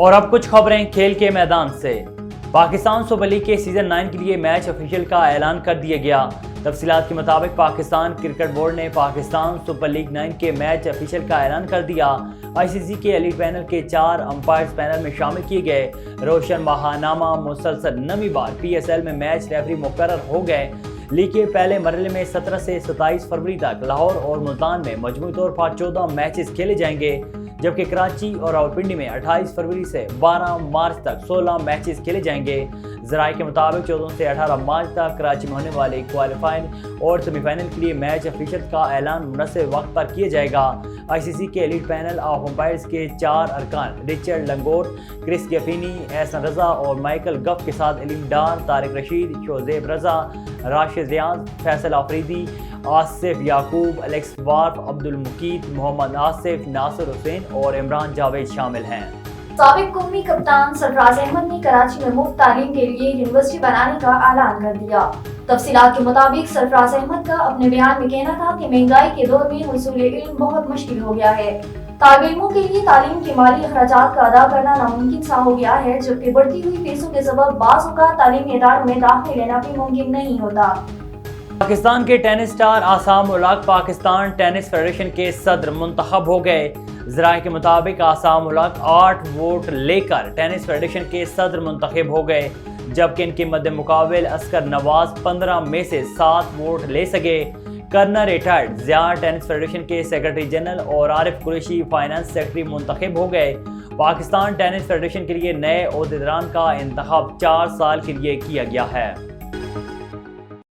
اور اب کچھ خبریں کھیل کے میدان سے۔ پاکستان سپر لیگ کے سیزن 9 کے لیے میچ آفیشیل کا اعلان کر دیا گیا۔ تفصیلات کے مطابق پاکستان کرکٹ بورڈ نے پاکستان سپر لیگ 9 کے میچ آفیشیل کا اعلان کر دیا۔ آئی سی سی کے ایلیٹ پینل کے 4 امپائرز پینل میں شامل کیے گئے۔ روشن ماہنامہ مسلسل 9ویں بار پی ایس ایل میں میچ ریفری مقرر ہو گئے۔ لیگ کے پہلے مرحلے میں 17 سے 27 فروری تک لاہور اور ملتان میں مجموعی طور پر 14 میچز کھیلے جائیں گے، جبکہ کراچی اور راولپنڈی میں 28 فروری سے 12 مارچ تک 16 میچز کھیلے جائیں گے۔ ذرائع کے مطابق 14 سے 18 مارچ تک کراچی میں ہونے والے کوالیفائنگ اور سیمی فائنل کے لیے میچ آفیشیل کا اعلان مناسب وقت پر کیا جائے گا۔ آئی سی سی کے ایلیٹ پینل آف امپائرز کے 4 ارکان رچرڈ لنگورٹ، کرس گیفینی، احسن رضا اور مائیکل گف کے ساتھ علیم ڈار، طارق رشید، شوزیب رضا، راشد ریاض، فیصل آفریدی، آصف یعقوب، الیکس وارف، عبد المقیت، محمد آصف، ناصر حسین اور عمران جاوید شامل ہیں۔ سابق قومی کپتان سرفراز احمد نے کراچی میں مفت تعلیم کے لیے یونیورسٹی بنانے کا اعلان کر دیا۔ تفصیلات کے مطابق سرفراز احمد کا اپنے بیان میں کہنا تھا کہ مہنگائی کے دور میں حصول علم بہت مشکل ہو گیا ہے۔ طالب علموں کے لیے تعلیم کے مالی اخراجات کا ادا کرنا ناممکن سا ہو گیا ہے، جبکہ بڑھتی ہوئی فیسوں کے سبب بعض اوقات تعلیمی اداروں میں داخلے لینا بھی ممکن نہیں ہوتا۔ پاکستان کے ٹینس سٹار اعصام الحق پاکستان ٹینس فیڈریشن کے صدر منتخب ہو گئے۔ ذرائع کے مطابق اعصام الحق 8 ووٹ لے کر ٹینس فیڈریشن کے صدر منتخب ہو گئے، جبکہ ان کے مد مقابل اسکر نواز 15 میں سے 7 ووٹ لے سکے۔ Colonel retired Zia tennis federation کے سیکرٹری جنرل اور عارف قریشی فائنانس سیکرٹری منتخب ہو گئے۔ پاکستان ٹینس فیڈریشن کے لیے نئے عہدیداران کا انتخاب 4 سال کے لیے کیا گیا ہے۔